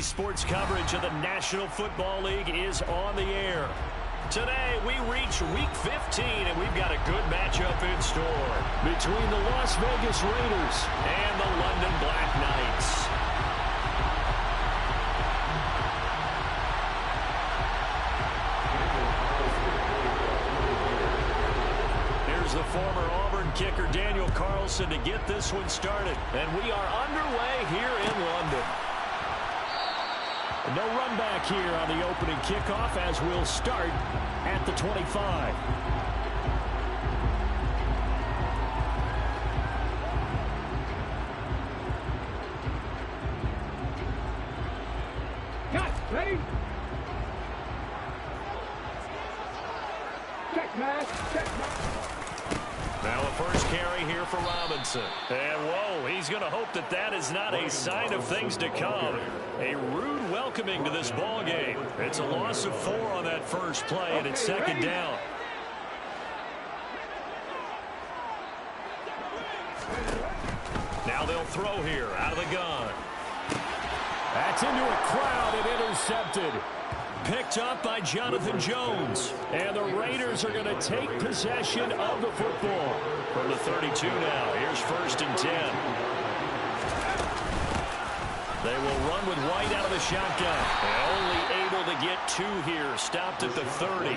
Sports coverage of the National Football League is on the air. Today, we reach Week 15, and we've got a good matchup in store between the Las Vegas Raiders and the London Black Knights. Here's the former Auburn kicker, Daniel Carlson, to get this one started. And we are underway here in London. No run back here on the opening kickoff as we'll start at the 25. Cut, ready? Check, man. Check, man. Now a first carry here for Robinson. And whoa, he's going to hope that that is not a sign of things to come. A rude welcoming to this ball game. It's a loss of 4 on that first play, and it's second down. Now they'll throw here out of the gun. That's into a crowd and intercepted. Picked up by Jonathan Jones. And the Raiders are going to take possession of the football. From the 32 now. Here's 1st and 10. They will run with White out of the shotgun. Only able to get 2 here. Stopped at the 30.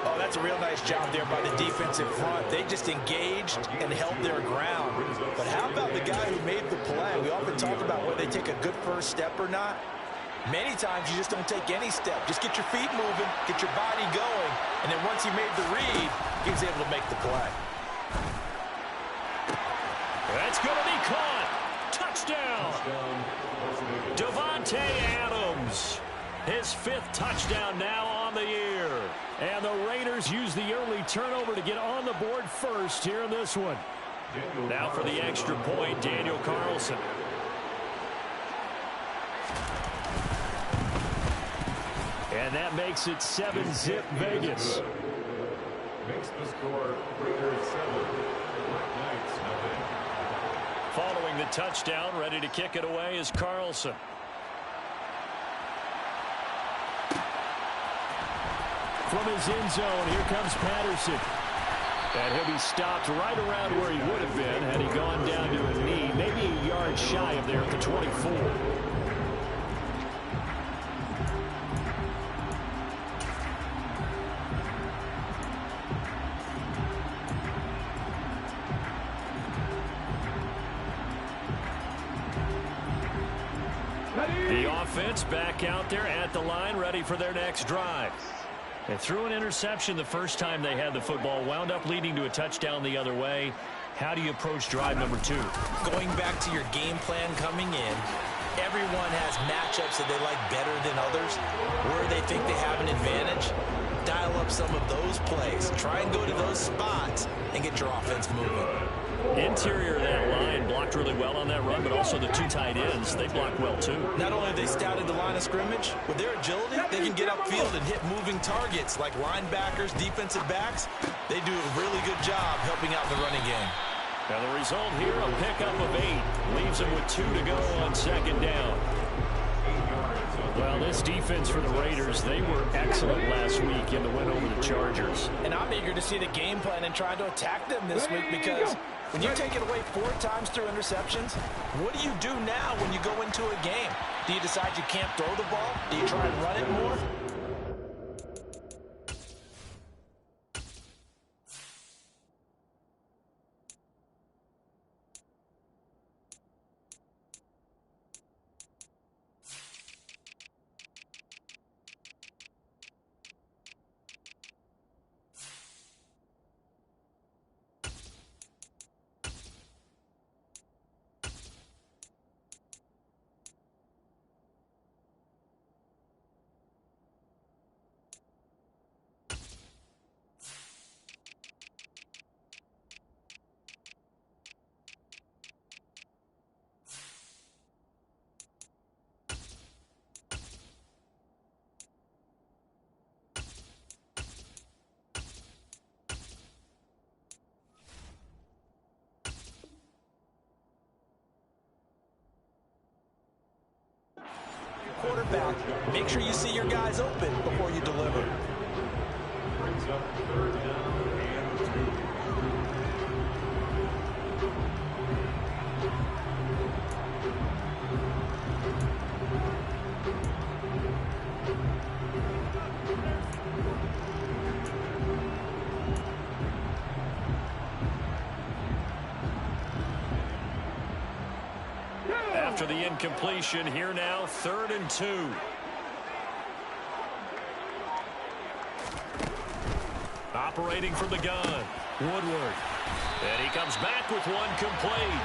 Oh, that's a real nice job there by the defensive front. They just engaged and held their ground. But how about the guy who made the play? We often talk about whether they take a good first step or not. Many times you just don't take any step. Just get your feet moving, get your body going, and then once he made the read, he was able to make the play. That's going to be caught. Touchdown. Davante Adams. His 5th touchdown now on the year. And the Raiders use the early turnover to get on the board first here in this one. Now for the extra point, Daniel Carlson. And that makes it 7-zip Vegas. Makes the score Raiders 7, Black Knights nothing. Following the touchdown, ready to kick it away is Carlson. From his end zone, here comes Patterson. And he'll be stopped right around where he would have been had he gone down to a knee, maybe a yard shy of there at the 24. The offense back out there at the line, ready for their next drive. They threw an interception the first time they had the football, wound up leading to a touchdown the other way. How do you approach drive number 2? Going back to your game plan coming in, everyone has matchups that they like better than others. Where they think they have an advantage, dial up some of those plays. Try and go to those spots and get your offense moving. Interior of that line blocked really well on that run, but also the 2 tight ends, they blocked well too. Not only have they scouted the line of scrimmage, with their agility, they can get upfield and hit moving targets like linebackers, defensive backs. They do a really good job helping out the running game. Now the result here, a pickup of 8. Leaves them with 2 to go on second down. Well, this defense for the Raiders, they were excellent last week in the win over the Chargers. And I'm eager to see the game plan and try to attack them this week because when you take it away 4 times through interceptions, what do you do now when you go into a game? Do you decide you can't throw the ball? Do you try and run it more? quarterback, make sure you see your guys open before you deliver. Brings up 3rd down and 2. After the incompletion, here now, 3rd and 2. Operating from the gun, Woodward. And he comes back with one complete.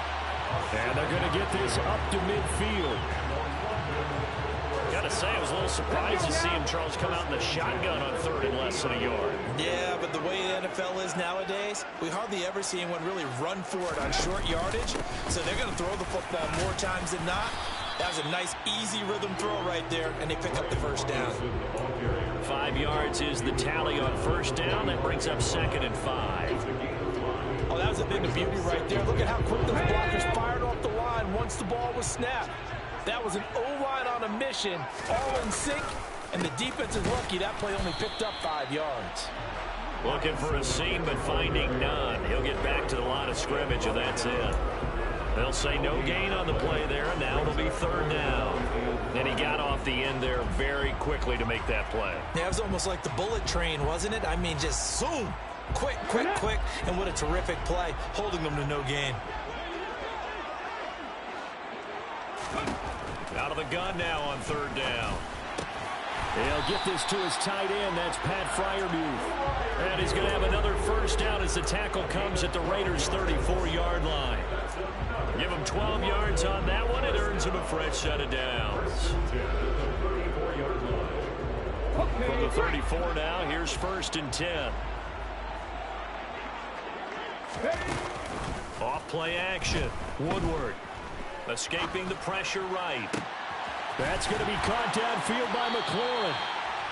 And they're going to get this up to midfield. Got to say, I was a little surprised to see him, Charles, come out in the shotgun on 3rd and less than a yard. Yeah, but the way the NFL is nowadays, we hardly ever see anyone really run for it on short yardage. So they're going to throw the football more times than not. That was a nice, easy rhythm throw right there, and they pick up the 1st down. 5 yards is the tally on 1st down. That brings up 2nd and 5. Oh, that was a thing of beauty right there. Look at how quick those blockers fired off the line once the ball was snapped. That was an O-line on a mission, all in sync, and the defense is lucky that play only picked up 5 yards. Looking for a seam, but finding none. He'll get back to the line of scrimmage, and that's it. They'll say no gain on the play there, and now it'll be 3rd down. And he got off the end there very quickly to make that play. Yeah, it was almost like the bullet train, wasn't it? I mean, just zoom, quick, quick, quick, and what a terrific play, holding them to no gain. Out of the gun now on 3rd down. He'll get this to his tight end. That's Pat Freiermuth. And he's going to have another 1st down as the tackle comes at the Raiders' 34-yard line. Give him 12 yards on that one. It earns him a fresh set of downs. From the 34 now, here's 1st and 10. Off play action. Woodward escaping the pressure right. That's going to be caught downfield by McLaurin.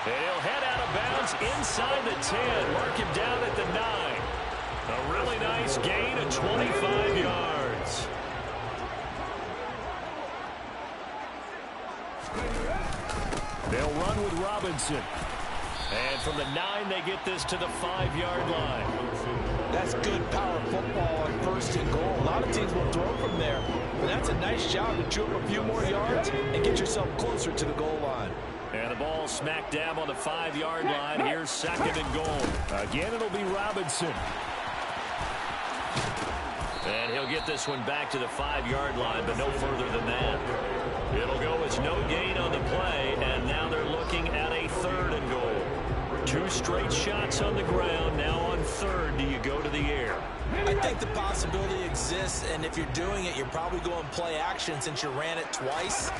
And he'll head out of bounds inside the 10. Mark him down at the 9. A really nice gain of 25 yards. They'll run with Robinson. And from the 9, they get this to the 5-yard line. That's good power football on 1st and goal. A lot of teams will throw from there. And that's a nice job to chew up a few more yards and get yourself closer to the goal line. And the ball smack dab on the 5-yard line. Here's 2nd and goal. Again, it'll be Robinson. And he'll get this one back to the 5-yard line, but no further than that. It'll go as no gain on the play, and now they're looking at a 3rd and goal. 2 straight shots on the ground. Now on 3rd, do you go to the air? I think the possibility exists, and if you're doing it, you're probably going play action since you ran it twice.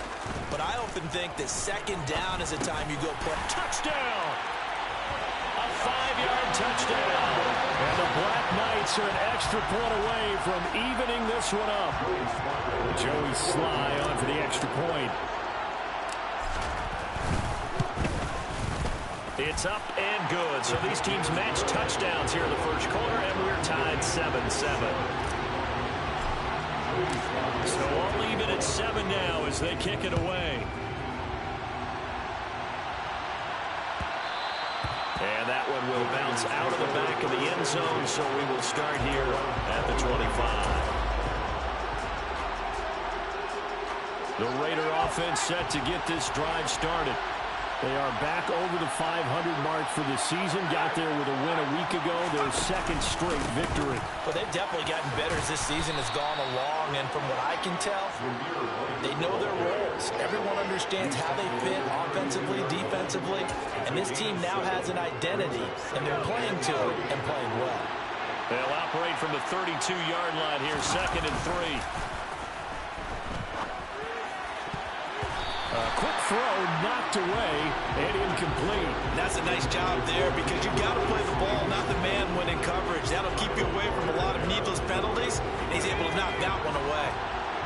But I often think that 2nd down is the time you go play. Touchdown! A 5-yard touchdown. And the Black Knights are an extra point away from evening this one up. Joey Sly on for the extra point. It's up and good. So these teams match touchdowns here in the 1st quarter, and we're tied 7-7. So I'll leave it at 7 now as they kick it away. And that one will bounce out of the back of the end zone, so we will start here at the 25. The Raider offense set to get this drive started. They are back over the 500 mark for the season. Got there with a win a week ago, their 2nd straight victory. Well, they've definitely gotten better as this season has gone along, and from what I can tell, they know their roles. Everyone understands how they fit offensively, defensively, and this team now has an identity, and they're playing to it and playing well. They'll operate from the 32-yard line here, 2nd and 3. Quick throw, knocked away, and incomplete. That's a nice job there because you got to play the ball, not the man when in coverage. That'll keep you away from a lot of needless penalties, and he's able to knock that one away.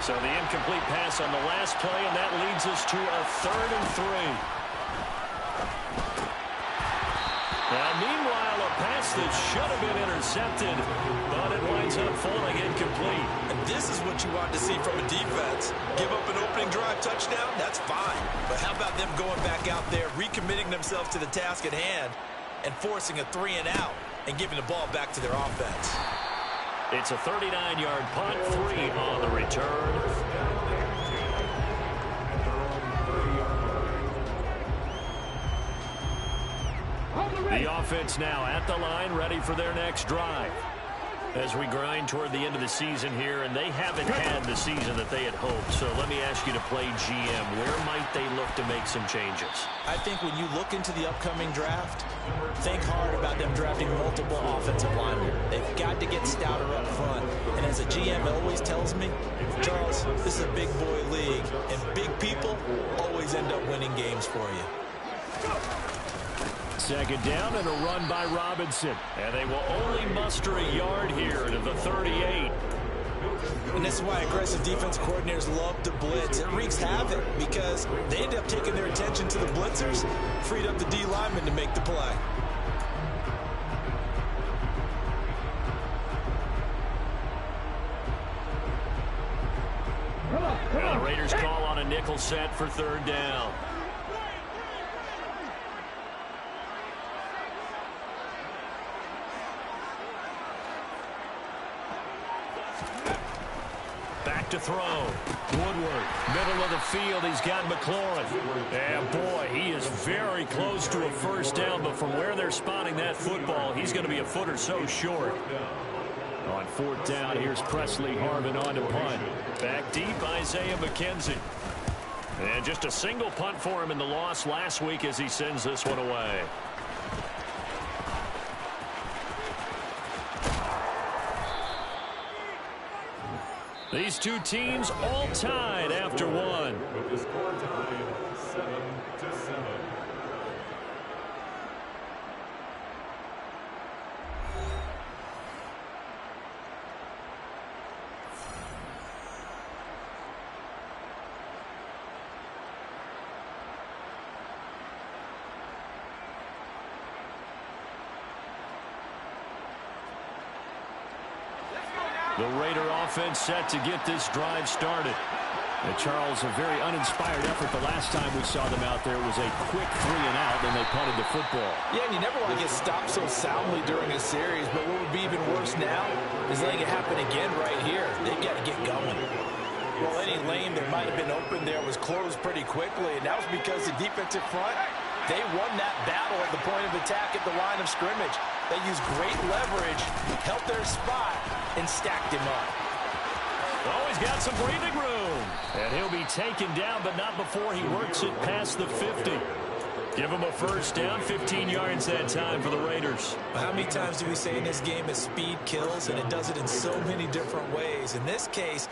So the incomplete pass on the last play, and that leads us to a 3rd and 3. Now, meanwhile, a pass that should have been intercepted, but it winds up falling incomplete. And this is what you want to see from a defense. Give up an opening drive touchdown, that's fine. But how about them going back out there, recommitting themselves to the task at hand, and forcing a 3-and-out and giving the ball back to their offense? It's a 39-yard punt, 3 on the return. The offense now at the line, ready for their next drive. As we grind toward the end of the season here, and they haven't had the season that they had hoped. So let me ask you to play GM. Where might they look to make some changes? I think when you look into the upcoming draft, think hard about them drafting multiple offensive linemen. They've got to get stouter up front. And as a GM always tells me, Charles, this is a big boy league, and big people always end up winning games for you. Second down and a run by Robinson. And they will only muster a yard here to the 38. And this is why aggressive defense coordinators love to blitz. It wreaks havoc because they end up taking their attention to the blitzers, freed up the D lineman to make the play. And the Raiders call on a nickel set for third down. Back to throw. Woodward, middle of the field. He's got McLaurin. And boy, he is very close to a first down, but from where they're spotting that football, he's going to be a foot or so short. On fourth down, here's Presley Harvin on to punt. Back deep, Isaiah McKenzie. And just a single punt for him in the loss last week as he sends this one away. These two teams all tied after one. With the score time 7-7. The Raider offense set to get this drive started. And Charles, a very uninspired effort the last time we saw them out there. It was a quick 3-and-out, then they punted the football. Yeah, and you never want to get stopped so soundly during a series, but what would be even worse now is letting it happen again right here. They've got to get going. Well, any lane that might have been open there was closed pretty quickly, and that was because the defensive front, they won that battle at the point of attack at the line of scrimmage. They used great leverage, helped their spot, and stacked him up. Oh, he's got some breathing room. And he'll be taken down, but not before he works it past the 50. Give him a first down, 15 yards that time for the Raiders. How many times do we say in this game that speed kills, and it does it in so many different ways? In this case,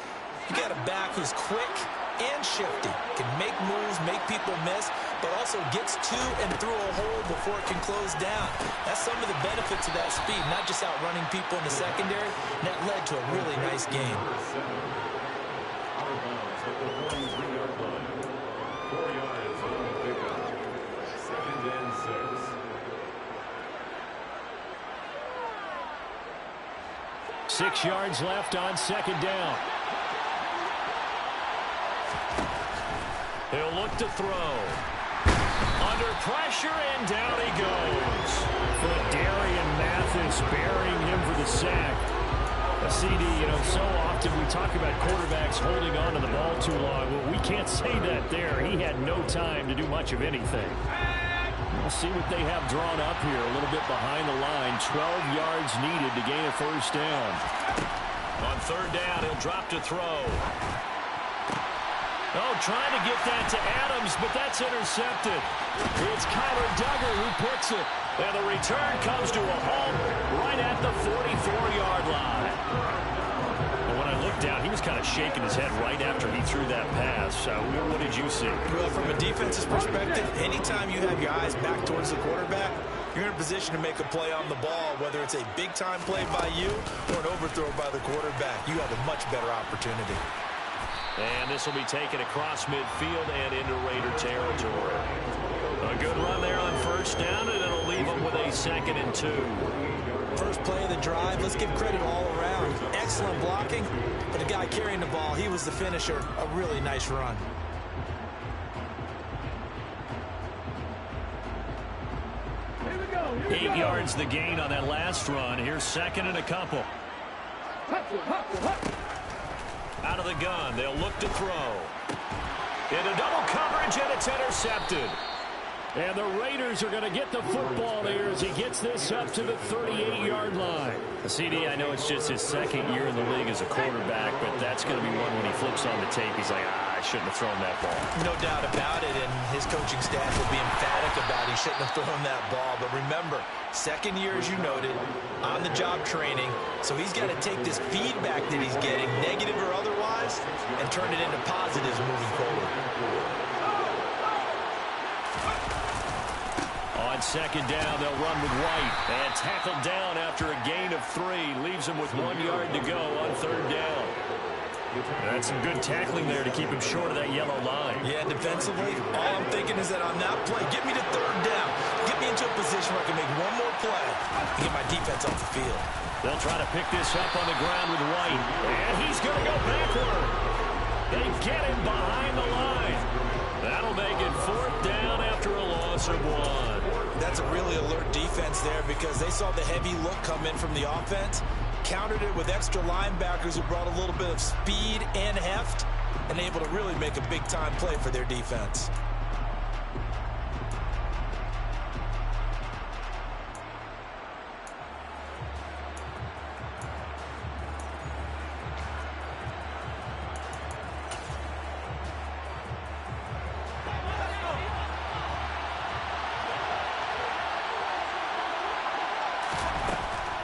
you got a back who's quick and shifty, can make moves, make people miss, but also gets to and through a hole before it can close down. That's some of the benefits of that speed, not just outrunning people in the secondary. And that led to a really nice game. Out of bounds at the 43-yard line. 4 yards on the pickup. 2nd and 6. 6 yards left on second down. He'll look to throw. Under pressure, and down he goes. Darian Mathis burying him for the sack. A CD, so often we talk about quarterbacks holding on to the ball too long. Well, we can't say that there. He had no time to do much of anything. We'll see what they have drawn up here. A little bit behind the line. 12 yards needed to gain a first down. On third down, he'll drop to throw. Oh, trying to get that to Adams, but that's intercepted. It's Kyler Duggar who picks it. And the return comes to a halt right at the 44-yard line. And when I looked down, he was kind of shaking his head right after he threw that pass. What did you see? Well, from a defense's perspective, anytime you have your eyes back towards the quarterback, you're in a position to make a play on the ball, whether it's a big-time play by you or an overthrow by the quarterback. You have a much better opportunity. And this will be taken across midfield and into Raider territory. A good run there on first down, and it'll leave them with a 2nd and 2. First play of the drive, let's give credit all around. excellent blocking, but the guy carrying the ball, he was the finisher. A really nice run. Here we go. 8 yards the gain on that last run. Here's second and a couple. Out of the gun, they'll look to throw. Into double coverage, and it's intercepted. And the Raiders are going to get the football here as he gets this up to the 38-yard line. CD, I know it's just his second year in the league as a quarterback, but that's going to be one when he flips on the tape. He's like, I shouldn't have thrown that ball. No doubt about it, and his coaching staff will be emphatic about he shouldn't have thrown that ball. But remember, second year, as you noted, on-the-job training, so he's got to take this feedback that he's getting, negative or otherwise, and turn it into positives moving forward. On second down, they'll run with White. And tackled down after a gain of 3. Leaves him with 1 yard to go on third down. That's some good tackling there to keep him short of that yellow line. Yeah, defensively, all I'm thinking is that on that play, get me to third down. Get me into a position where I can make one more play and get my defense off the field. They'll try to pick this up on the ground with White. And he's going to go backward. They get him behind the line. That'll make it fourth down after a loss of 1. That's a really alert defense there because they saw the heavy look come in from the offense, countered it with extra linebackers who brought a little bit of speed and heft, and able to really make a big-time play for their defense.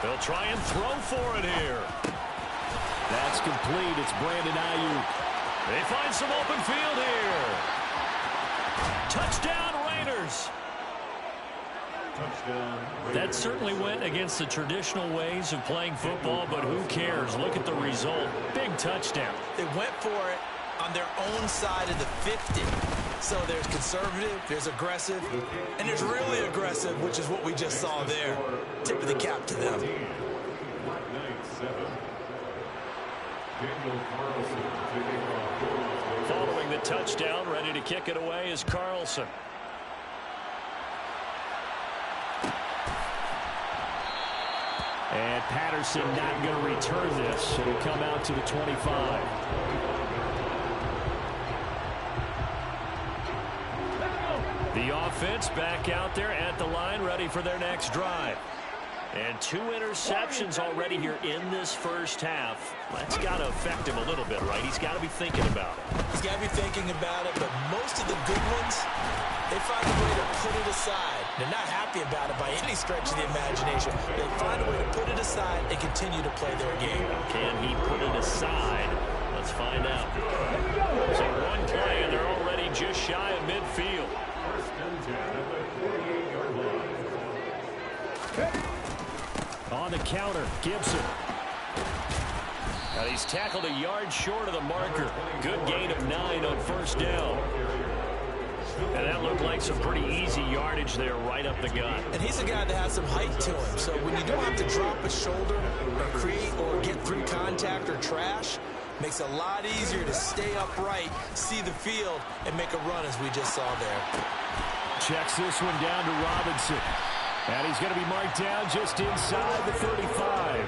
They'll try and throw for it here. That's complete. It's Brandon Ayuk. They find some open field here. Touchdown, Raiders. Touchdown. That certainly went against the traditional ways of playing football, but who cares? Look at the result. Big touchdown. They went for it on their own side of the 50. So there's conservative, there's aggressive, and there's really aggressive, which is what we just saw there. Tip of the cap to them. Following the touchdown, ready to kick it away is Carlson. And Patterson not going to return this. It'll come out to the 25. The offense back out there at the line, ready for their next drive. And 2 interceptions already here in this first half. That's got to affect him a little bit, right? He's got to be thinking about it. He's got to be thinking about it, but most of the good ones, they find a way to put it aside. They're not happy about it by any stretch of the imagination. They find a way to put it aside and continue to play their game. Can he put it aside? Let's find out. So 1 play, and they're already just shy of midfield. First and 10 at the 48-yard line. On the counter, Gibson. Now he's tackled a yard short of the marker. Good gain of 9 on first down. And that looked like some pretty easy yardage there right up the gut. And he's a guy that has some height to him. So when you don't have to drop a shoulder or create or get through contact or trash, makes it a lot easier to stay upright, see the field, and make a run as we just saw there. Checks this one down to Robinson. And he's going to be marked down just inside the 35.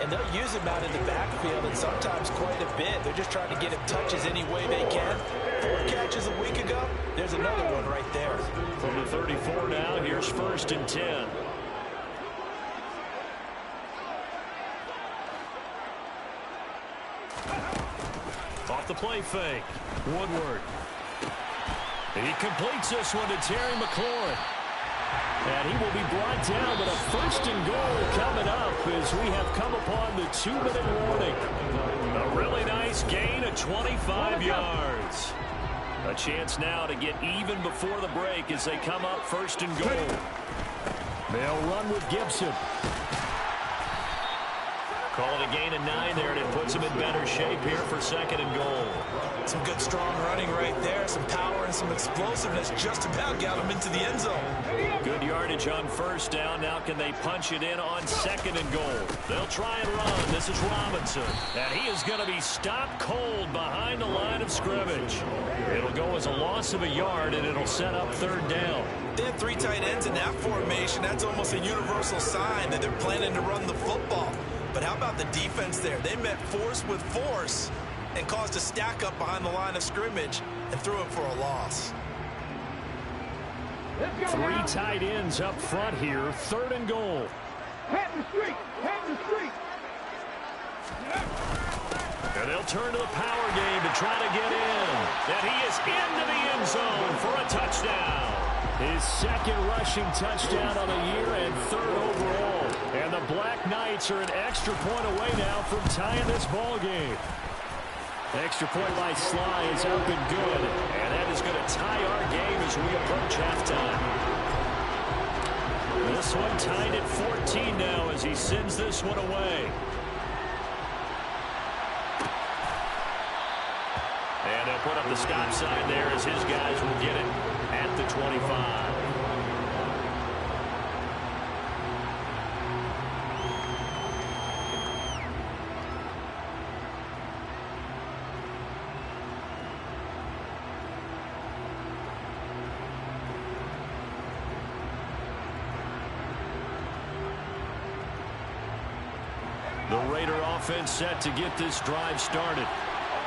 And they'll use him out in the backfield, and sometimes quite a bit. They're just trying to get him touches any way they can. 4 catches a week ago, there's another one right there. From the 34 now, here's first and 10. Off the play fake. Woodward. He completes this one to Terry McLaurin. And he will be brought down, but a first and goal coming up as we have come upon the 2-minute warning. A really nice gain of 25 yards. A chance now to get even before the break as they come up first and goal. They'll run with Gibson. Call it a gain of 9 there, and it puts him in better shape here for 2nd and goal. Some good, strong running right there. Some power and some explosiveness just about got him into the end zone. Good yardage on 1st down. Now can they punch it in on 2nd and goal? They'll try and run. This is Robinson. And he is going to be stopped cold behind the line of scrimmage. It'll go as a loss of a yard, and it'll set up 3rd down. They have 3 tight ends in that formation. That's almost a universal sign that they're planning to run the football. But how about the defense there? They met force with force and caused a stack up behind the line of scrimmage and threw it for a loss. 3 tight ends up front here. 3rd and goal. Head in the street. Head in the street. And they'll turn to the power game to try to get in. And he is into the end zone for a touchdown. His 2nd rushing touchdown of the year and 3rd overall. And the Black Knights are an extra point away now from tying this ball game. Extra point by Sly is up and good. And that is going to tie our game as we approach halftime. This one tied at 14 now as he sends this one away. And they'll put up the stop sign there as his guys will get it at the 25. The Raider offense set to get this drive started.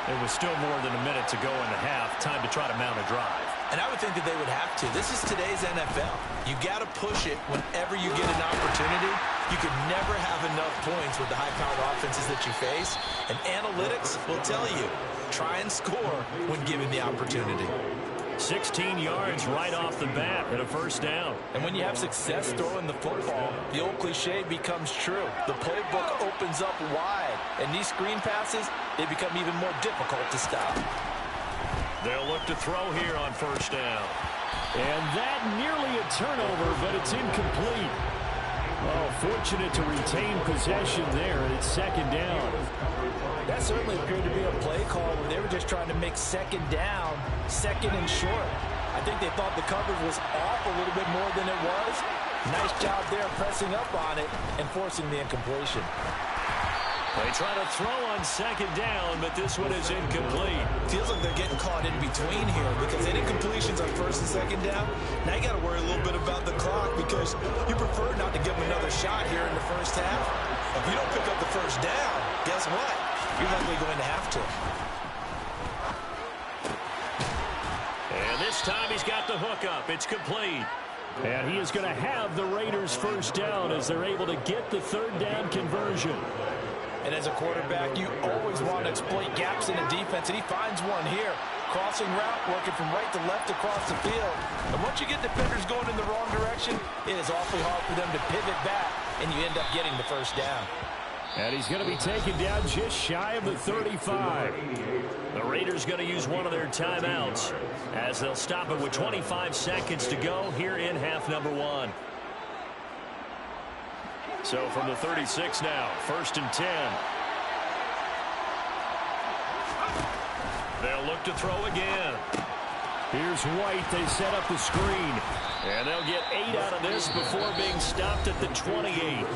There was still more than a minute to go in the half. Time to try to mount a drive. And I would think that they would have to. This is today's NFL. You got to push it whenever you get an opportunity. You could never have enough points with the high-powered offenses that you face. And analytics will tell you, try and score when given the opportunity. 16 yards right off the bat and a 1st down. And when you have success throwing the football, the old cliche becomes true. The playbook opens up wide. And these screen passes, they become even more difficult to stop. They'll look to throw here on 1st down. And that nearly a turnover, but it's incomplete. Oh, fortunate to retain possession there, and it's 2nd down. That certainly appeared to be a play call where they were just trying to make 2nd down, 2nd and short. I think they thought the coverage was off a little bit more than it was. Nice job there pressing up on it and forcing the incompletion. They try to throw on 2nd down, but this one is incomplete. Feels like they're getting caught in between here because any completions on 1st and 2nd down, now you got to worry a little bit about the clock because you prefer not to give them another shot here in the 1st half. If you don't pick up the 1st down, guess what? You're likely going to have to. And this time he's got the hook up. It's complete. And he is going to have the Raiders' 1st down as they're able to get the 3rd down conversion. And as a quarterback, you always want to exploit gaps in the defense, and he finds one here. Crossing route, working from right to left across the field. And once you get defenders going in the wrong direction, it is awfully hard for them to pivot back, and you end up getting the 1st down. And he's going to be taken down just shy of the 35. The Raiders going to use one of their timeouts as they'll stop it with 25 seconds to go here in half number 1. So from the 36 now, 1st and 10. They'll look to throw again. Here's White. They set up the screen. And they'll get 8 out of this before being stopped at the 28.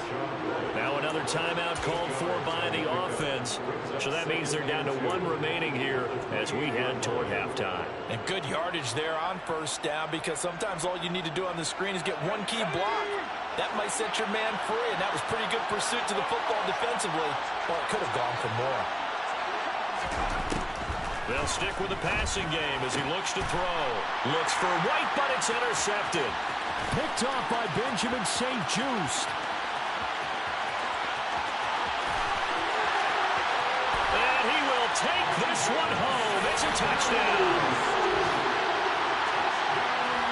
Now another timeout called for by the offense. So that means they're down to 1 remaining here as we head toward halftime. And good yardage there on 1st down because sometimes all you need to do on the screen is get one key block. That might set your man free, and that was pretty good pursuit to the football defensively, or it could have gone for more. They'll stick with the passing game as he looks to throw. Looks for White, but it's intercepted. Picked off by Benjamin St-Juste. And he will take this one home. It's a touchdown.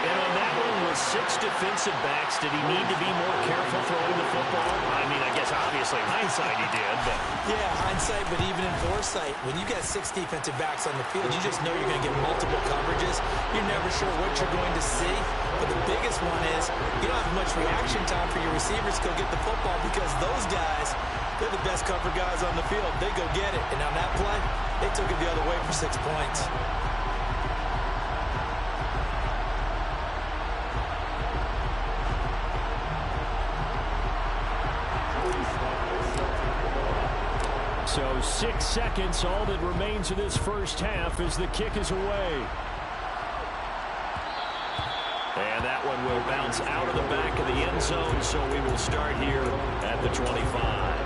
And on that one with 6 defensive backs, did he need to be more careful throwing the football? I mean, I guess obviously hindsight he did, but... Yeah, hindsight, but even in foresight, when you got 6 defensive backs on the field, you just know you're going to get multiple coverages. You're never sure what you're going to see. But the biggest one is you don't have much reaction time for your receivers to go get the football because those guys, they're the the best cover guys on the field. They go get it. And on that play, they took it the other way for 6 points. So 6 seconds, all that remains of this first half as the kick is away. And that one will bounce out of the back of the end zone, so we will start here at the 25.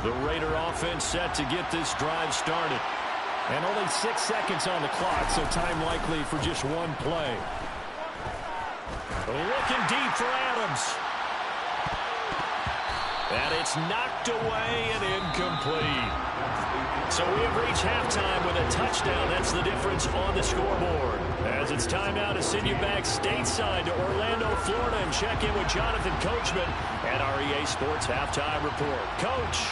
The Raider offense set to get this drive started. And only 6 seconds on the clock, so time likely for just one play. Looking deep for Adams. And it's knocked away and incomplete. So we have reached halftime with a touchdown. That's the difference on the scoreboard. As it's time now to send you back stateside to Orlando, Florida, and check in with Jonathan Coachman at our EA Sports Halftime Report. Coach.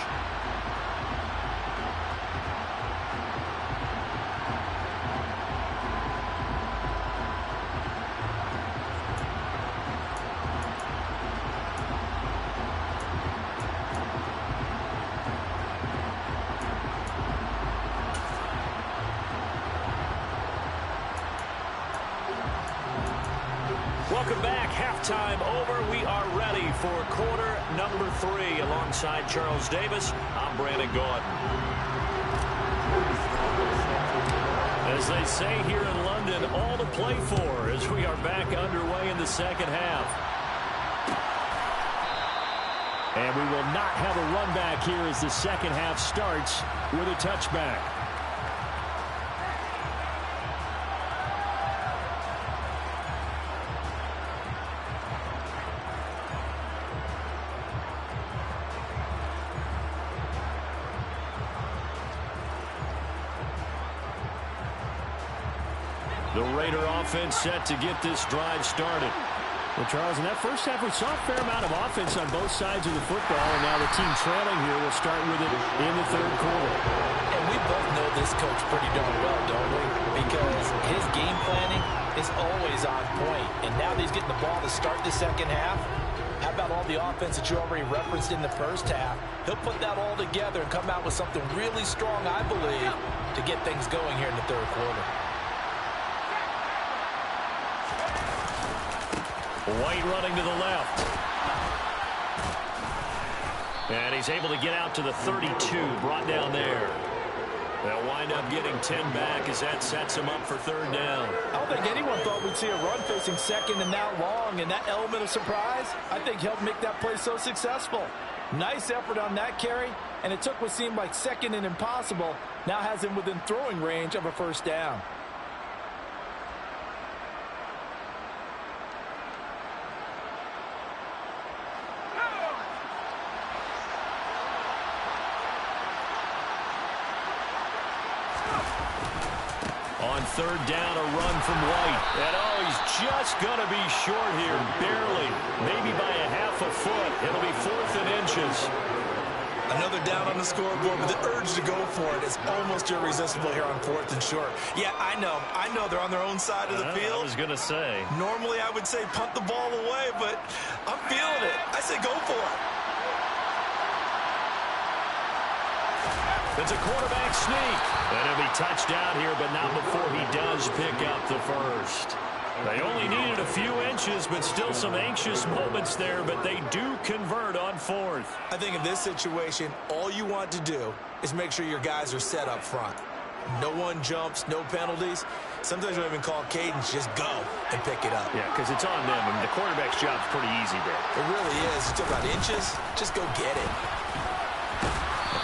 Welcome back. Halftime over. We are ready for quarter number 3. Alongside Charles Davis, I'm Brandon Gaudin. As they say here in London, all to play for as we are back underway in the second half. And we will not have a run back here as the second half starts with a touchback. The Raider offense set to get this drive started. Well, Charles, in that first half, we saw a fair amount of offense on both sides of the football, and now the team trailing here will start with it in the third quarter. And we both know this coach pretty darn well, don't we? Because his game planning is always on point. And now that he's getting the ball to start the second half, how about all the offense that you already referenced in the first half? He'll put that all together and come out with something really strong, I believe, to get things going here in the third quarter. White running to the left. And he's able to get out to the 32, brought down there. They'll wind up getting 10 back as that sets him up for third down. I don't think anyone thought we'd see a run facing second and that long, and that element of surprise, I think, helped make that play so successful. Nice effort on that carry, and it took what seemed like second and impossible, now has him within throwing range of a first down. On third down, a run from White. And he's just going to be short here, barely, maybe by a half a foot. It'll be 4th and inches. Another down on the scoreboard, but the urge to go for it is almost irresistible here on 4th and short. Yeah, I know they're on their own side of the field. I was going to say. Normally I would say punt the ball away, but I'm feeling it. I say go for it. It's a quarterback sneak. And he'll be touched down here, but not before he does pick up the first. They only needed a few inches, but still some anxious moments there, but they do convert on 4th. I think in this situation, all you want to do is make sure your guys are set up front. No one jumps, no penalties. Sometimes we don't even call cadence, just go and pick it up. Yeah, because it's on them. I mean, the quarterback's job's pretty easy there. It really is. You talk about inches, just go get it.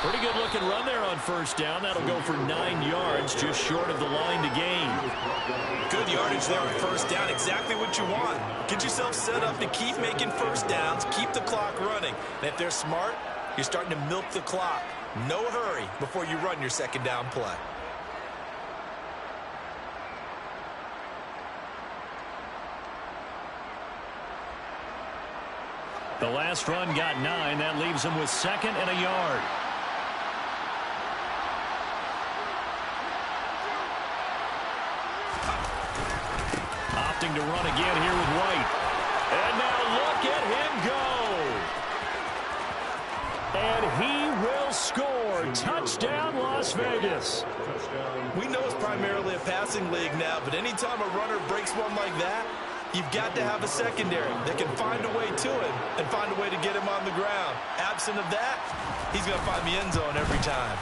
Pretty good looking run there on first down. That'll go for 9 yards, just short of the line to gain. Good yardage there on first down. Exactly what you want. Get yourself set up to keep making first downs, keep the clock running. And if they're smart, you're starting to milk the clock. No hurry before you run your second down play. The last run got 9. That leaves him with 2nd and a yard. Opting to run again here with White. And now look at him go. And he will score. Touchdown, Las Vegas. We know it's primarily a passing league now, but anytime a runner breaks one like that, you've got to have a secondary that can find a way to him and find a way to get him on the ground. Absent of that, he's going to find the end zone every time.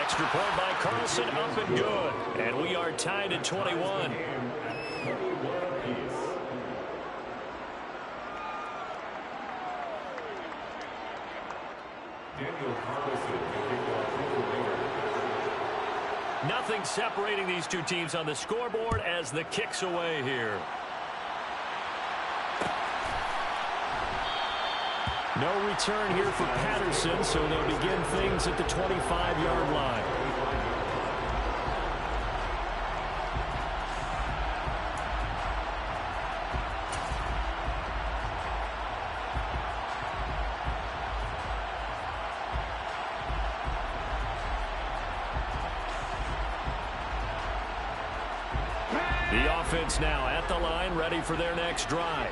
Extra point by Carlson, up and good. And we are tied at 21. Nothing separating these two teams on the scoreboard as the kick's away here. No return here for Patterson, so they'll begin things at the 25-yard line. The offense now at the line, ready for their next drive.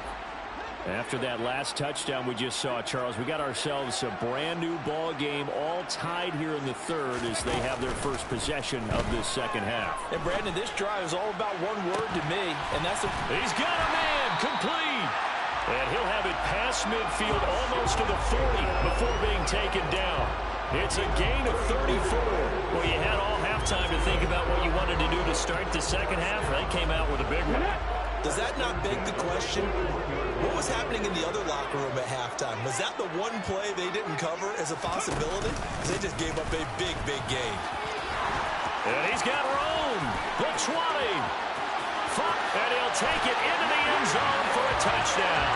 After that last touchdown we just saw, Charles, we got ourselves a brand new ball game, all tied here in the third as they have their first possession of this second half. And Brandon, this drive is all about one word to me, and that's he's got a man complete. And he'll have it past midfield almost to the 40 before being taken down. It's a gain of 34. Well, you had all halftime to think about what you wanted to do to start the second half. They came out with a big one. Does that not beg the question? What was happening in the other locker room at halftime? Was that the one play they didn't cover as a possibility? Because they just gave up a big, big gain. And he's got room. The 20. And he'll take it into the end zone for a touchdown.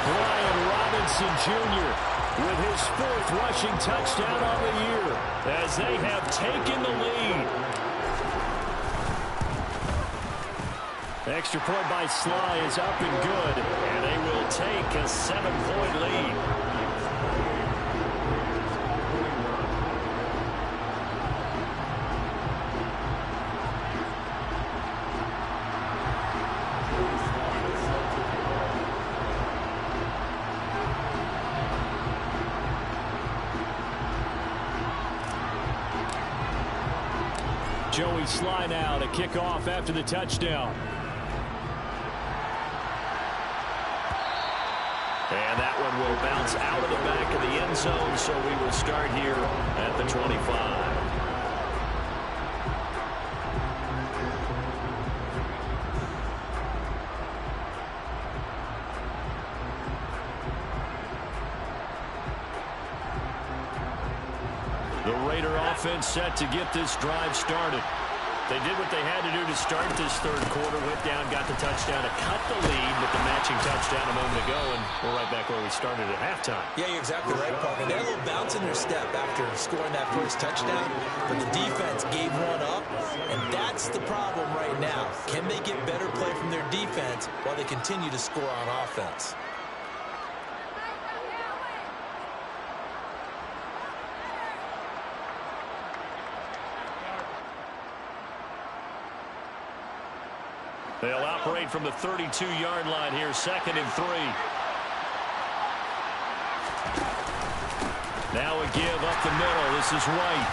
Brian Robinson Jr. with his 4th rushing touchdown on the year as they have taken the lead. Extra point by Sly is up and good, and they will take a 7-point lead. Joey Sly now to kick off after the touchdown. And that one will bounce out of the back of the end zone, so we will start here at the 25. The Raider offense set to get this drive started. They did what they had to do to start this third quarter. Went down, got the touchdown to cut the lead with the matching touchdown a moment ago, and we're right back where we started at halftime. Yeah, you're exactly right, partner. They had a little bounce in their step after scoring that first touchdown, but the defense gave one up, and that's the problem right now. Can they get better play from their defense while they continue to score on offense? They'll operate from the 32-yard line here, 2nd and 3. Now a give up the middle. This is White.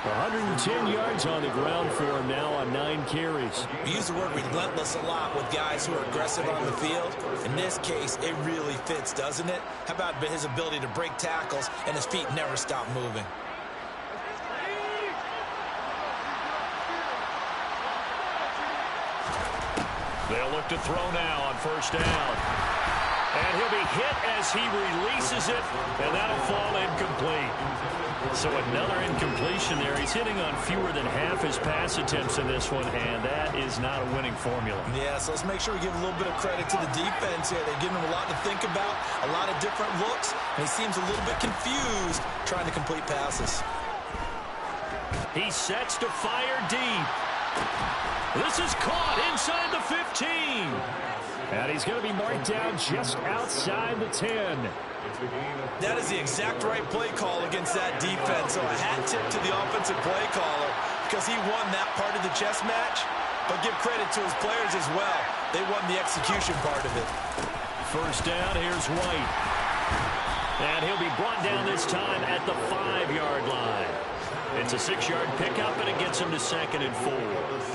110 yards on the ground for him now on 9 carries. We use the word relentless a lot with guys who are aggressive on the field. In this case, it really fits, doesn't it? How about his ability to break tackles and his feet never stop moving? They'll look to throw now on first down. And he'll be hit as he releases it, and that'll fall incomplete. So another incompletion there. He's hitting on fewer than half his pass attempts in this one, and that is not a winning formula. Yeah, so let's make sure we give a little bit of credit to the defense here. They're giving him a lot to think about, a lot of different looks, and he seems a little bit confused trying to complete passes. He sets to fire deep. This is caught inside the 15. And he's going to be marked down just outside the 10. That is the exact right play call against that defense. So a hat tip to the offensive play caller because he won that part of the chess match. But give credit to his players as well. They won the execution part of it. First down, here's White. And he'll be brought down this time at the 5-yard line. It's a 6-yard pickup, and it gets him to 2nd and 4.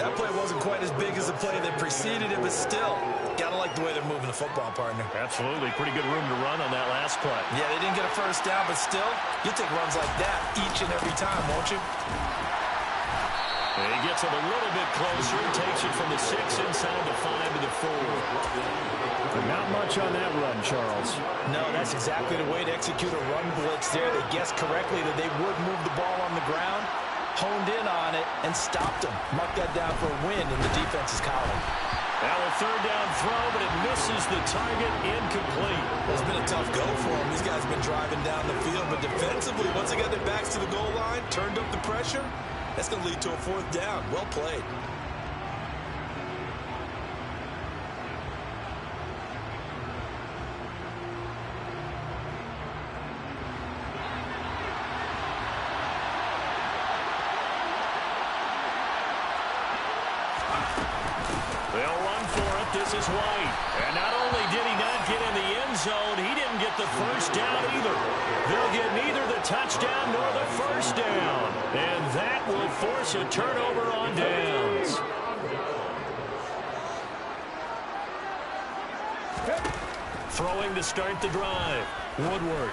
That play wasn't quite as big as the play that preceded it, but still, gotta like the way they're moving the football, partner. Absolutely. Pretty good room to run on that last play. Yeah, they didn't get a first down, but still, you'll take runs like that each and every time, won't you? And he gets it a little bit closer, takes it from the 6 inside the 5 to the 4. Not much on that run, Charles. No, that's exactly the way to execute a run blitz there. They guessed correctly that they would move the ball on the ground, honed in on it, and stopped them. Marked that down for a win in the defense's column. Now a 3rd down throw, but it misses the target, incomplete. Well, it's been a tough go for them. These guys have been driving down the field, but defensively, once they got their backs to the goal line, turned up the pressure, that's going to lead to a 4th down. Well played. They'll run for it. This is White. And not only did he not get in the end zone, he didn't get the first down either. They'll get neither the touchdown nor the first down. And that will force a turnover on downs. Throwing to start the drive. Woodward.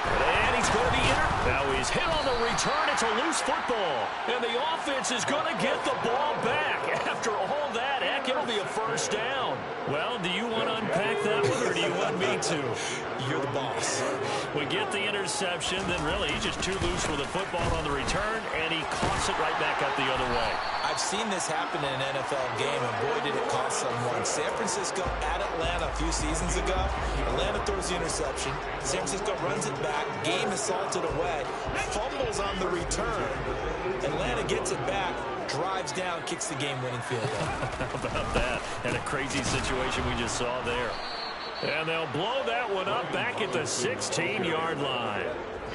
And he's going to be in. Now he's hit on the return. It's a loose football. And the offense is going to get the ball back. After all that, heck, it'll be a first down. Well, do you want to unpack that one, or do you want me to? You're the boss. We get the interception, then really he's just too loose with the football on the return, and he coughs it right back up the other way. I've seen this happen in an NFL game, and boy, did it cost someone. San Francisco at Atlanta a few seasons ago. Atlanta throws the interception. San Francisco runs it back. Game is salted away. Fumbles on the return. Atlanta gets it back. Drives down, kicks the game-winning field goal. How about that? And a crazy situation we just saw there. And they'll blow that one up back at the 16-yard line.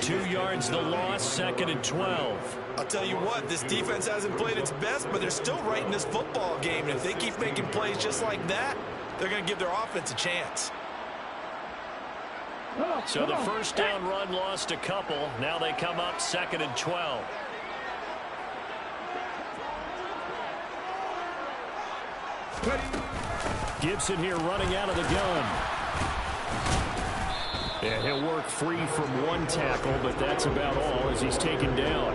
2 yards the loss, 2nd and 12. I'll tell you what, this defense hasn't played its best, but they're still right in this football game. And if they keep making plays just like that, they're going to give their offense a chance. So the first down run lost a couple. Now they come up 2nd and 12. Gibson here running out of the gun. And he'll work free from one tackle, but that's about all as he's taken down.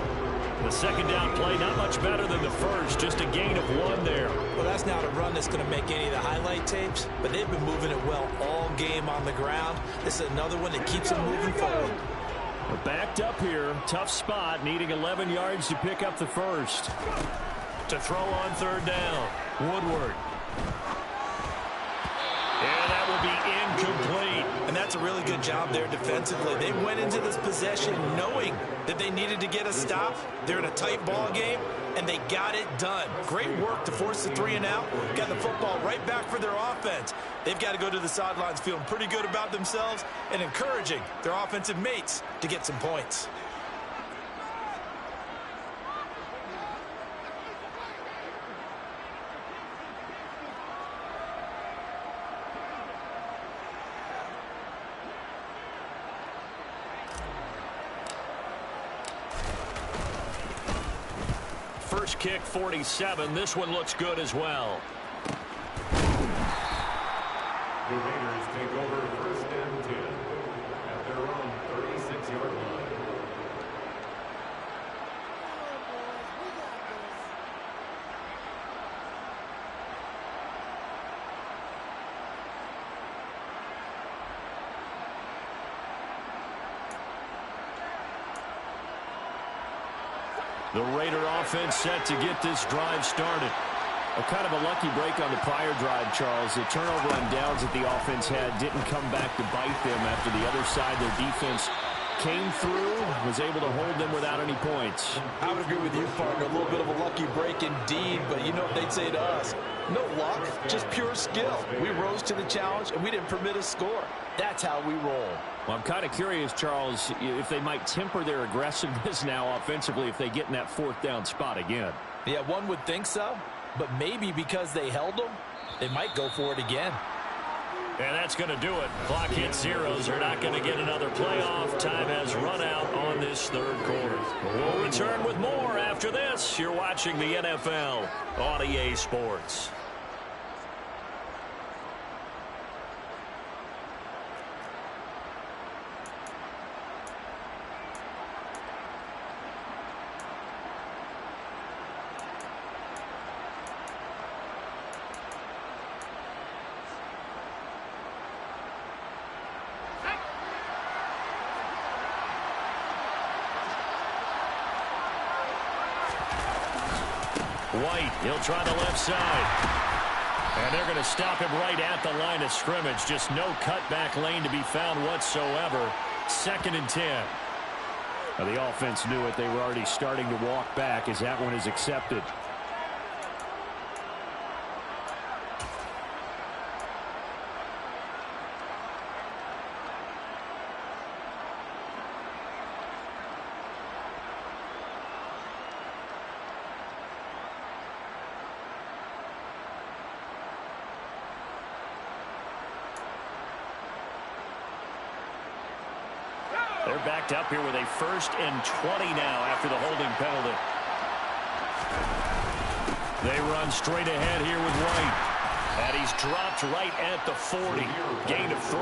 The 2nd down play, not much better than the first, just a gain of 1 there. Well, that's not a run that's going to make any of the highlight tapes, but they've been moving it well all game on the ground. This is another one that keeps them moving forward. We're backed up here, tough spot, needing 11 yards to pick up the first. To throw on 3rd down, Woodward. And that will be incomplete. And that's a really good job there defensively. They went into this possession knowing that they needed to get a stop. They're in a tight ball game, and they got it done. Great work to force the 3 and out. Got the football right back for their offense. They've got to go to the sidelines feeling pretty good about themselves and encouraging their offensive mates to get some points. First kick, 47. This one looks good as well. The Raiders take over 1st and 10 at their own 36-yard line. The Raider offense set to get this drive started. Kind of a lucky break on the prior drive, Charles. The turnover on downs that the offense had didn't come back to bite them after the other side. Their defense came through, was able to hold them without any points. I would agree with you, partner. A little bit of a lucky break indeed, but you know what they'd say to us. No luck, just pure skill. We rose to the challenge, and we didn't permit a score. That's how we roll. Well, I'm kind of curious, Charles, if they might temper their aggressiveness now offensively if they get in that fourth down spot again. Yeah, one would think so, but maybe because they held them, they might go for it again. And that's going to do it. Clock hits zeros. They're not going to get another playoff. Time has run out on this third quarter. We'll return with more after this. You're watching the NFL on EA Sports. White, he'll try the left side. And they're going to stop him right at the line of scrimmage. Just no cutback lane to be found whatsoever. 2nd and 10. Now, the offense knew it. They were already starting to walk back as that one is accepted. They're backed up here with a 1st and 20 now after the holding penalty. They run straight ahead here with White. And he's dropped right at the 40. Gain of 3.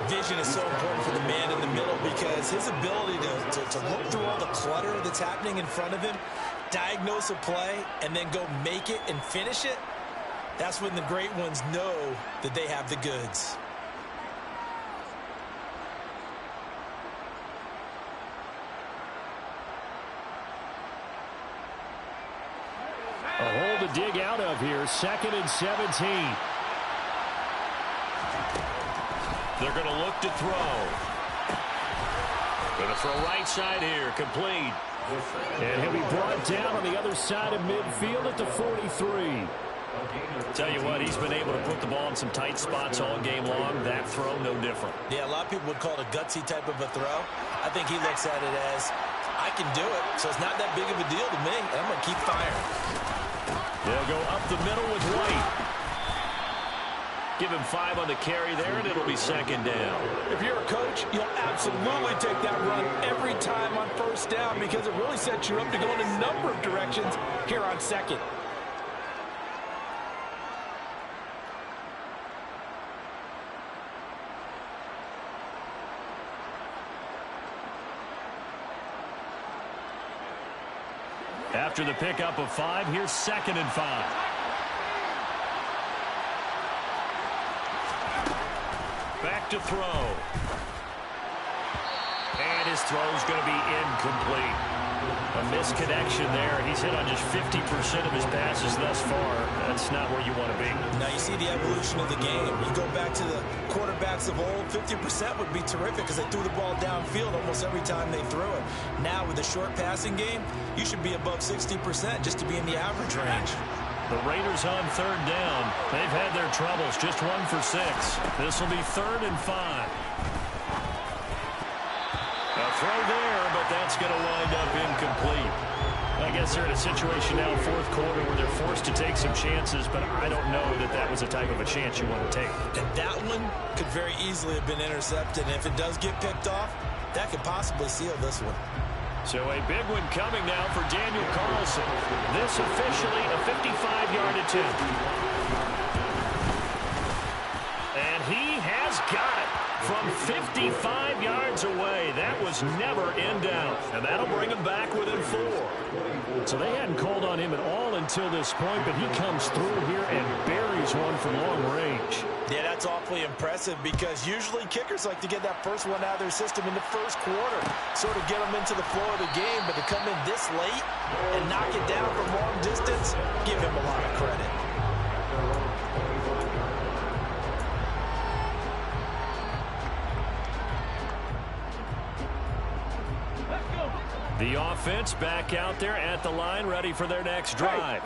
Vision is so important for the man in the middle because his ability to look through all the clutter that's happening in front of him, diagnose a play, and then go make it and finish it, that's when the great ones know that they have the goods. A hole to dig out of here. 2nd and 17. They're going to look to throw. Going to throw right side here. Complete. And he'll be brought down on the other side of midfield at the 43. Tell you what, he's been able to put the ball in some tight spots all game long. That throw, no different. Yeah, a lot of people would call it a gutsy type of a throw. I think he looks at it as, I can do it, so it's not that big of a deal to me, and I'm going to keep firing. They'll go up the middle with White. Give him 5 on the carry there, and it'll be 2nd down. If you're a coach, you'll absolutely take that run every time on 1st down because it really sets you up to go in a number of directions here on 2nd. After the pickup of 5, here's 2nd and 5. Back to throw. And his throw's going to be incomplete. A misconnection there. He's hit on just 50% of his passes thus far. That's not where you want to be. Now you see the evolution of the game. You go back to the quarterbacks of old, 50% would be terrific because they threw the ball downfield almost every time they threw it. Now with the short passing game, you should be above 60% just to be in the average range. The Raiders on 3rd down. They've had their troubles. Just 1 for 6. This will be 3rd and 5. A throw there, but that's going to wind up incomplete. I guess they're in a situation now, 4th quarter, where they're forced to take some chances, but I don't know that that was the type of a chance you want to take. And that one could very easily have been intercepted. And if it does get picked off, that could possibly seal this one. So a big one coming now for Daniel Carlson. This officially a 55-yard attempt. And he has got it from 55 yards away. That was never in doubt. And that'll bring him back within 4. So they hadn't called on him at all until this point, but he comes through here and buries one from long range. Yeah, that's awfully impressive because usually kickers like to get that first one out of their system in the 1st quarter, sort of get them into the flow of the game, but to come in this late and knock it down from long distance, give him a lot of credit. The offense back out there at the line, ready for their next drive.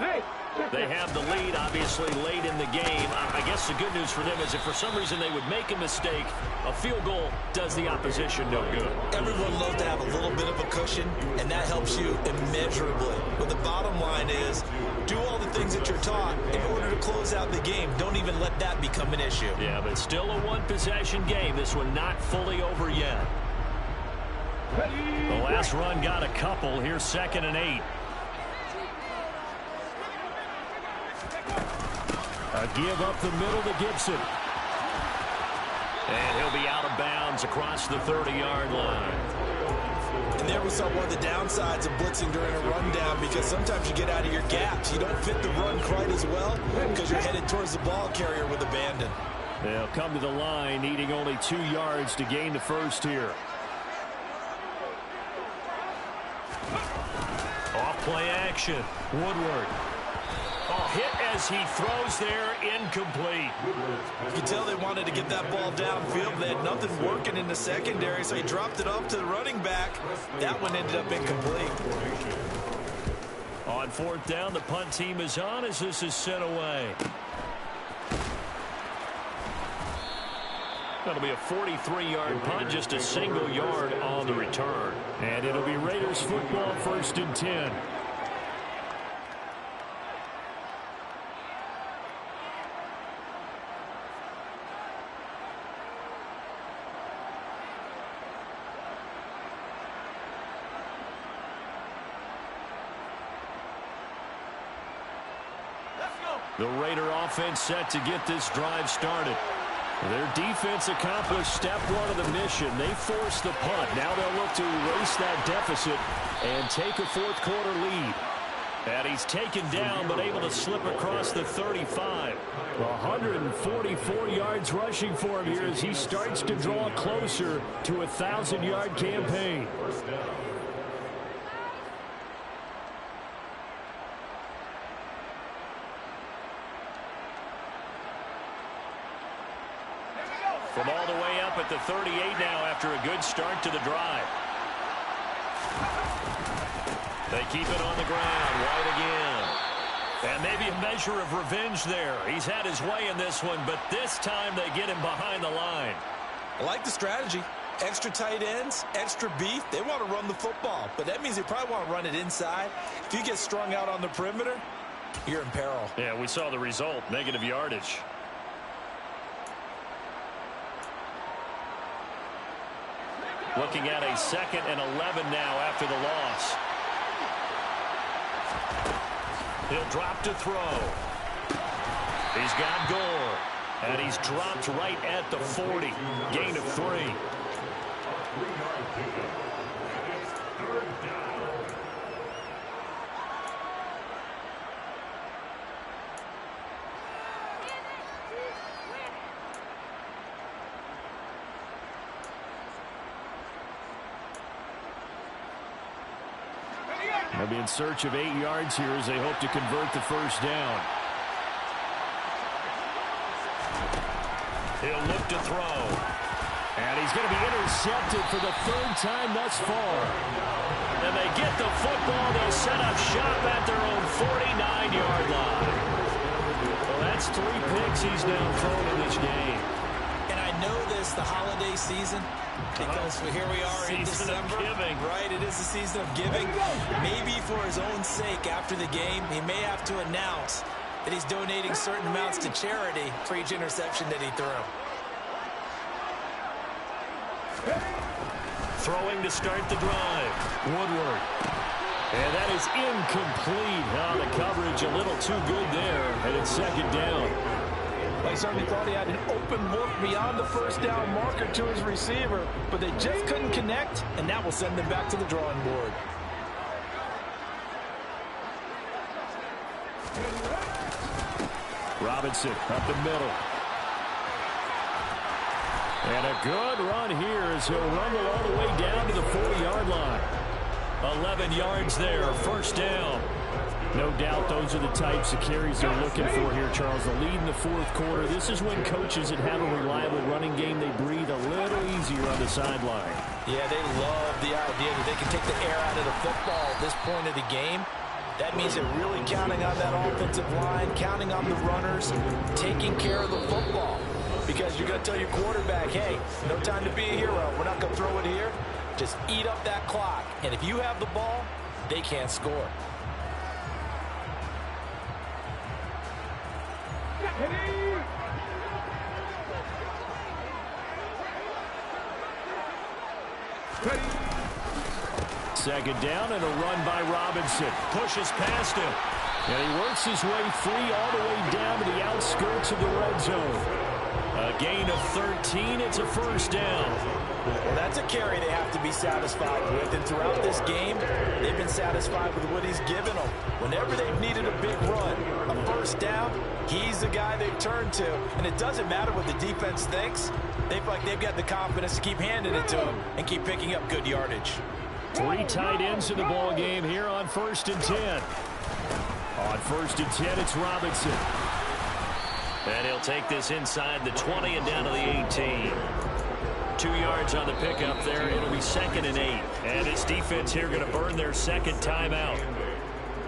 They have the lead, obviously, late in the game. I guess the good news for them is if for some reason they would make a mistake, a field goal does the opposition no good. Everyone loves to have a little bit of a cushion, and that helps you immeasurably. But the bottom line is, do all the things that you're taught in order to close out the game. Don't even let that become an issue. Yeah, but still a one-possession game. This one not fully over yet. The last run got a couple. Here's 2nd and 8. A give up the middle to Gibson. And he'll be out of bounds across the 30-yard line. And there we saw one of the downsides of blitzing during a rundown, because sometimes you get out of your gaps. You don't fit the run quite as well because you're headed towards the ball carrier with abandon. They'll come to the line needing only 2 yards to gain the first here. Off play action. Woodward. Oh, hit as he throws there, incomplete. You can tell they wanted to get that ball downfield. They had nothing working in the secondary, so he dropped it off to the running back. That one ended up incomplete. On 4th down, the punt team is on as this is sent away. That'll be a 43-yard punt, just a single yard on the return. And it'll be Raiders football, 1st and 10. The Raider offense set to get this drive started. Their defense accomplished step 1 of the mission. They forced the punt. Now they'll look to erase that deficit and take a 4th quarter lead. And he's taken down but able to slip across the 35. 144 yards rushing for him here as he starts to draw closer to a 1,000-yard campaign. From all the way up at the 38 now after a good start to the drive. They keep it on the ground. White again. And maybe a measure of revenge there. He's had his way in this one, but this time they get him behind the line. I like the strategy. Extra tight ends, extra beef. They want to run the football, but that means they probably want to run it inside. If you get strung out on the perimeter, you're in peril. Yeah, we saw the result. Negative yardage. Looking at a 2nd and 11 now after the loss. He'll drop to throw. He's got Gore. And he's dropped right at the 40. Gain of 3. They'll be in search of 8 yards here as they hope to convert the first down. He'll look to throw. And he's going to be intercepted for the 3rd time thus far. And they get the football. They'll set up shop at their own 49-yard line. Well, that's 3 picks he's now thrown in this game. And I know this, the holiday season, because here we are in December. Right, it is the season of giving. Maybe for his own sake after the game, he may have to announce that he's donating certain amounts to charity for each interception that he threw. Throwing to start the drive. Woodward. And that is incomplete. Oh, the coverage a little too good there. And it's 2nd down. I certainly thought he had an open look beyond the first down marker to his receiver, but they just couldn't connect, and that will send them back to the drawing board. Robinson up the middle. And a good run here as he'll rumble all the way down to the 40-yard line. 11 yards there, 1st down. No doubt those are the types of carries they're looking for here, Charles. The lead in the 4th quarter. This is when coaches that have a reliable running game, they breathe a little easier on the sideline. Yeah, they love the idea that they can take the air out of the football at this point of the game. That means they're really counting on that offensive line, counting on the runners, taking care of the football. Because you're going to tell your quarterback, hey, no time to be a hero. We're not going to throw it here. Just eat up that clock. And if you have the ball, they can't score. Second down and a run by Robinson. Pushes past him. And he works his way free all the way down to the outskirts of the red zone. A gain of 13. It's a first down. Well, that's a carry they have to be satisfied with. And throughout this game, they've been satisfied with what he's given them. Whenever they've needed a big run, a first down, he's the guy they've turned to. And it doesn't matter what the defense thinks. They feel like they've got the confidence to keep handing it to him and keep picking up good yardage. 3 tight ends in the ball game here on 1st and 10. On 1st and 10, it's Robinson. And he'll take this inside the 20 and down to the 18. 2 yards on the pickup there. It'll be 2nd and 8. And this defense here going to burn their second timeout.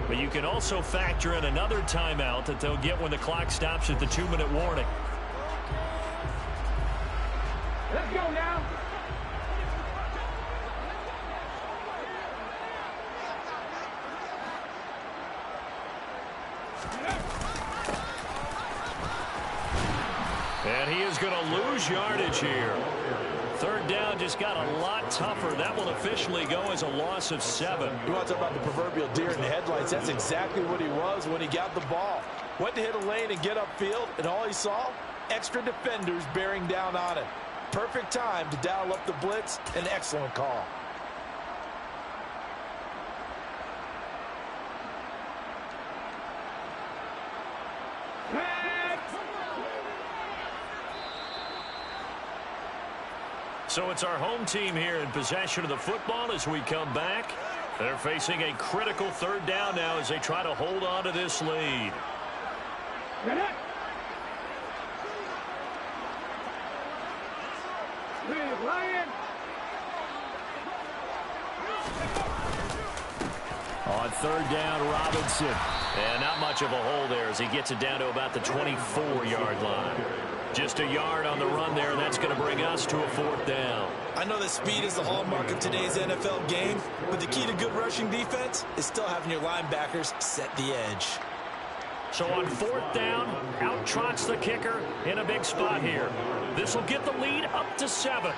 But you can also factor in another timeout that they'll get when the clock stops at the 2-minute warning. Let's go now. And he is going to lose yardage here. 3rd down just got a lot tougher. That will officially go as a loss of 7. You want to talk about the proverbial deer in the headlights? That's exactly what he was when he got the ball. Went to hit a lane and get upfield, and all he saw, extra defenders bearing down on him. Perfect time to dial up the blitz. An excellent call. So it's our home team here in possession of the football as we come back. They're facing a critical 3rd down now as they try to hold on to this lead. On 3rd down, Robinson. And not much of a hole there as he gets it down to about the 24-yard line. Just a yard on the run there, and that's going to bring us to a 4th down. I know that speed is the hallmark of today's NFL game, but the key to good rushing defense is still having your linebackers set the edge. So on 4th down, out trots the kicker in a big spot here. This will get the lead up to 7.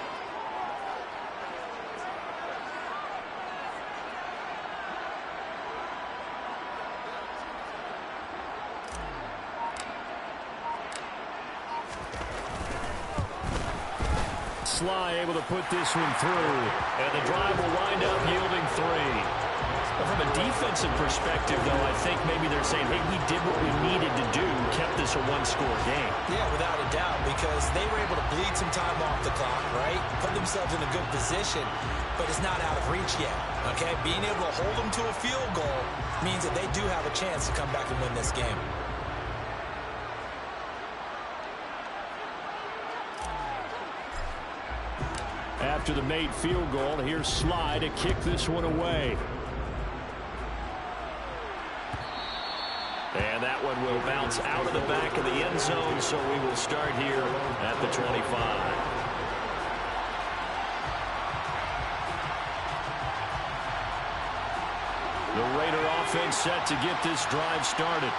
Sly able to put this one through. And the drive will wind up yielding 3. But from a defensive perspective, though, I think maybe they're saying, hey, we did what we needed to do, kept this a 1-score game. Yeah, without a doubt, because they were able to bleed some time off the clock, right? Put themselves in a good position, but it's not out of reach yet, okay? Being able to hold them to a field goal means that they do have a chance to come back and win this game. After the made field goal, here's Sly to kick this one away. And that one will bounce out of the back of the end zone, so we will start here at the 25. The Raider offense set to get this drive started.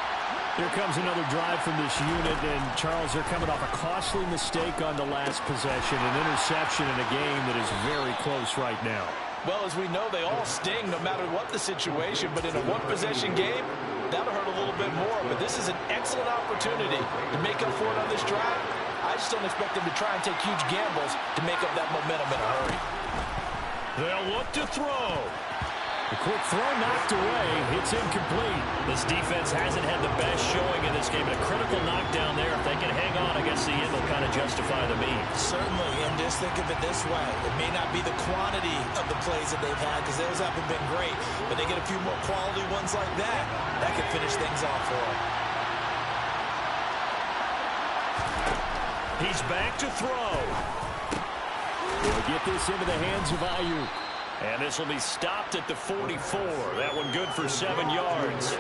Here comes another drive from this unit, and Charles, they're coming off a costly mistake on the last possession, an interception in a game that is very close right now. Well, as we know, they all sting no matter what the situation, but in a one-possession game, that'll hurt a little bit more. But this is an excellent opportunity to make up for it on this drive. I just don't expect them to try and take huge gambles to make up that momentum in a hurry. They'll look to throw. The quick throw knocked away. It's incomplete. This defense hasn't had the best showing in this game. A critical knockdown there. If they can hang on against the end, they'll kind of justify the means. Certainly, and just think of it this way. It may not be the quantity of the plays that they've had because those haven't been great, but they get a few more quality ones like that. That could finish things off for them. He's back to throw. They'll get this into the hands of Ayuk. And this will be stopped at the 44. That one good for 7 yards.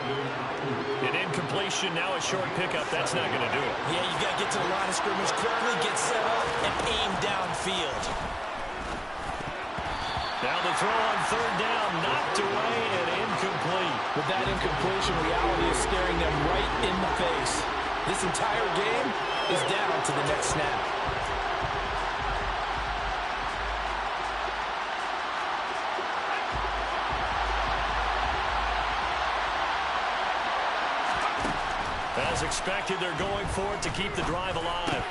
An incompletion, now a short pickup. That's not going to do it. Yeah, you got to get to the line of scrimmage quickly, get set up, and aim downfield. Now the throw on third down, knocked away and incomplete. With that incompletion, reality is staring them right in the face. This entire game is down to the next snap. As expected, they're going for it to keep the drive alive.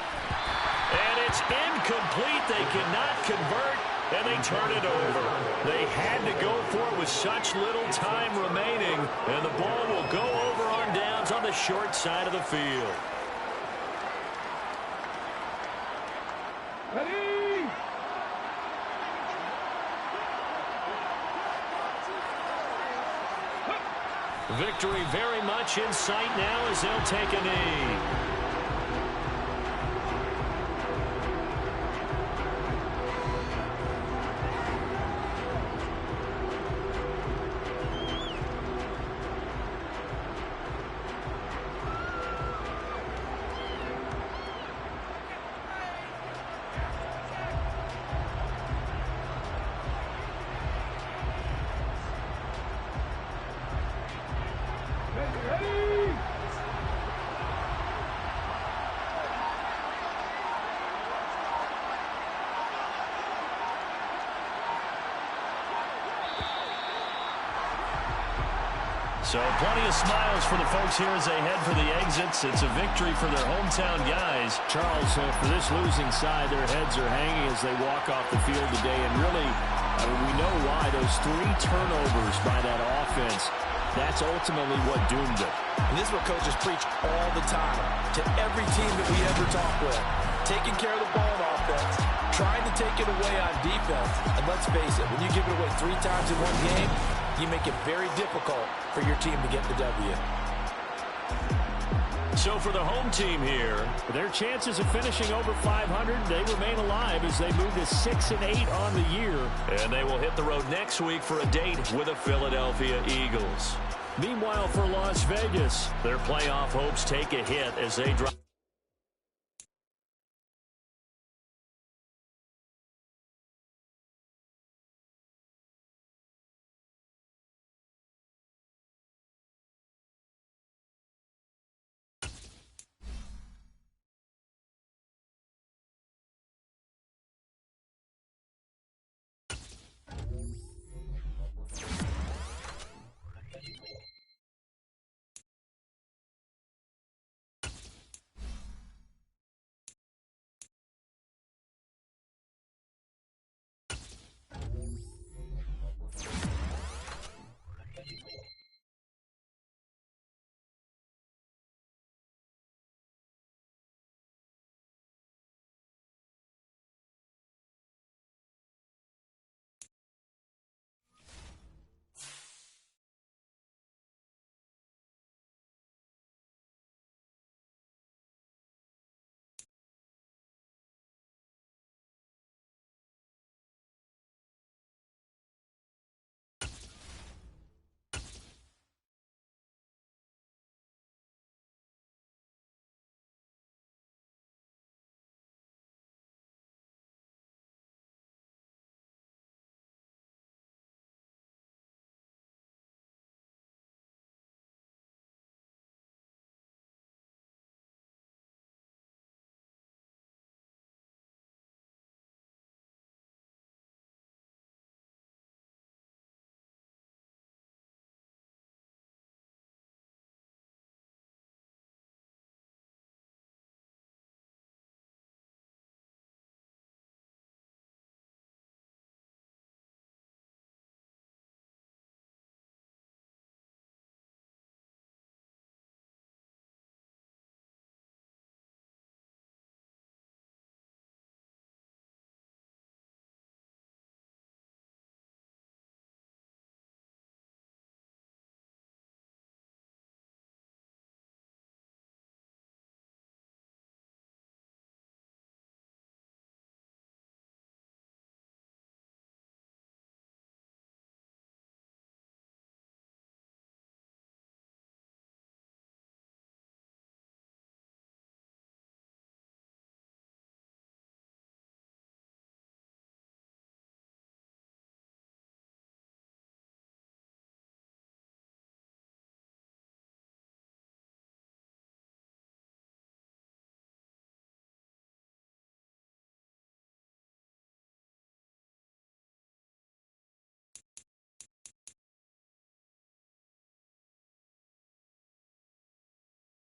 And it's incomplete. They cannot convert, and they turn it over. They had to go for it with such little time remaining, and the ball will go over on downs on the short side of the field. Ready? Victory very much in sight now as they'll take a knee. Ready? So plenty of smiles for the folks here as they head for the exits. It's a victory for their hometown guys. Charles, for this losing side, their heads are hanging as they walk off the field today. And really, we know why. Those 3 turnovers by that offense, that's ultimately what doomed them. And this is what coaches preach all the time to every team that we ever talk with. Taking care of the ball on offense, trying to take it away on defense. And let's face it, when you give it away 3 times in one game, you make it very difficult for your team to get the W. So for the home team here, their chances of finishing over 500, they remain alive as they move to 6-8 on the year. And they will hit the road next week for a date with the Philadelphia Eagles. Meanwhile, for Las Vegas, their playoff hopes take a hit as they drop.